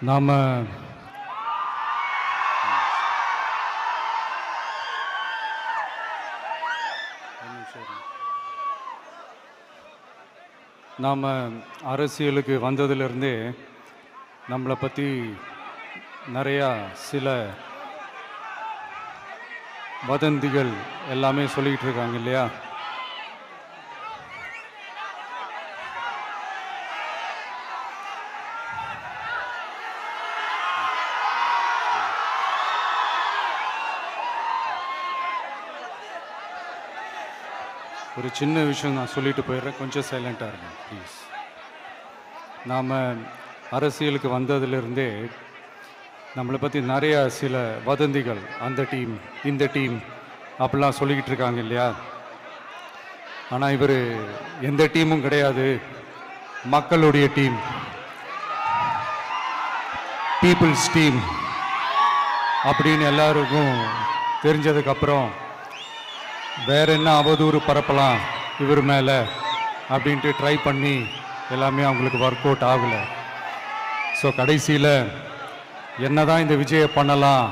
நாம் அரசியலுக்கு வந்ததிலிருந்தே நம்மளை பற்றி நிறையா சில வதந்திகள் எல்லாமே சொல்லிக்கிட்டு இருக்காங்க இல்லையா? ஒரு சின்ன விஷயம் நான் சொல்லிட்டு போயிடுறேன், கொஞ்சம் சைலண்ட்டாக இருங்க ப்ளீஸ். நாம் அரசியலுக்கு வந்ததிலிருந்தே நம்மளை பற்றி நிறையா சில வதந்திகள், அந்த டீம் இந்த டீம் அப்படிலாம் சொல்லிக்கிட்டு இருக்காங்க இல்லையா? ஆனால் இவர் எந்த டீமும் கிடையாது, மக்களுடைய டீம், பீப்புள்ஸ் டீம் அப்படின்னு எல்லாருக்கும் தெரிஞ்சதுக்கப்புறம் வேற என்ன அவதூறு பரப்பலாம் இவர் மேலே அப்படின்ட்டு ட்ரை பண்ணி எல்லாமே அவங்களுக்கு ஒர்க் அவுட் ஆகலை. ஸோ கடைசியில் என்ன தான் இந்த விஜயை பண்ணலாம்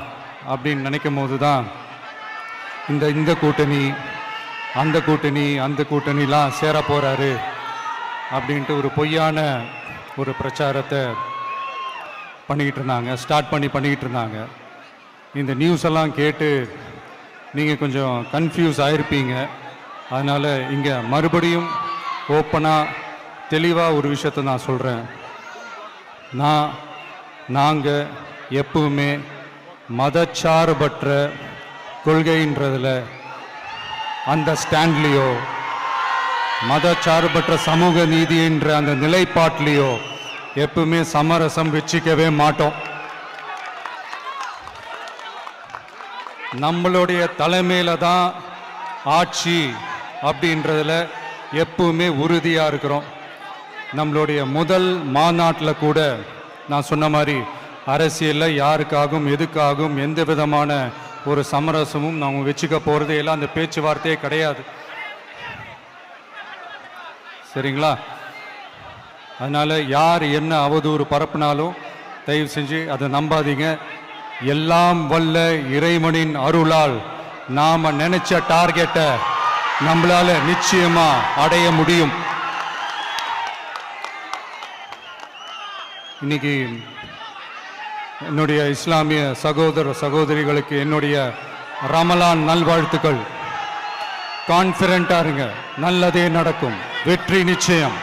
அப்படின்னு நினைக்கும் போது தான் இந்த கூட்டணி அந்த கூட்டணிலாம் சேர போகிறாரு அப்படின்ட்டு ஒரு பொய்யான ஒரு பிரச்சாரத்தை பண்ணிக்கிட்டு இருந்தாங்க. இந்த நியூஸ் எல்லாம் கேட்டு நீங்கள் கொஞ்சம் கன்ஃபியூஸ் ஆகிருப்பீங்க. அதனால் இங்கே மறுபடியும் ஓப்பனாக தெளிவாக ஒரு விஷயத்தை நான் சொல்கிறேன். நாங்கள் எப்பவுமே மதச்சார்பற்ற கொள்கைன்றதில், அந்த ஸ்டாண்ட்லேயோ, மதச்சார்பற்ற சமூக நீதின்ற அந்த நிலைப்பாட்டிலையோ எப்பவுமே சமரசம் வச்சுக்கவே மாட்டோம். நம்மளுடைய தலைமையில தான் ஆட்சி அப்படின்றதுல எப்பவுமே உறுதியாக இருக்கிறோம். நம்மளுடைய முதல் மாநாட்டில் கூட நான் சொன்ன மாதிரி அரசியலில் யாருக்காகவும் எதுக்காகவும் எந்த விதமான ஒரு சமரசமும் நாம் வச்சுக்க போகிறதே இல்லை, அந்த பேச்சுவார்த்தையே கிடையாது. சரிங்களா? அதனால் யார் என்ன அவதூறு பரப்புனாலும் தயவு செஞ்சு அதை நம்பாதீங்க. எல்லாம் வல்ல இறைவனின் அருளால் நாம நினைச்ச டார்கெட்டை நம்மளால நிச்சயமா அடைய முடியும். இன்னைக்கு என்னுடைய இஸ்லாமிய சகோதர சகோதரிகளுக்கு என்னுடைய ரமலான் நல்வாழ்த்துக்கள். கான்ஃபிடென்ட்டா இருங்க, நல்லதே நடக்கும், வெற்றி நிச்சயம்.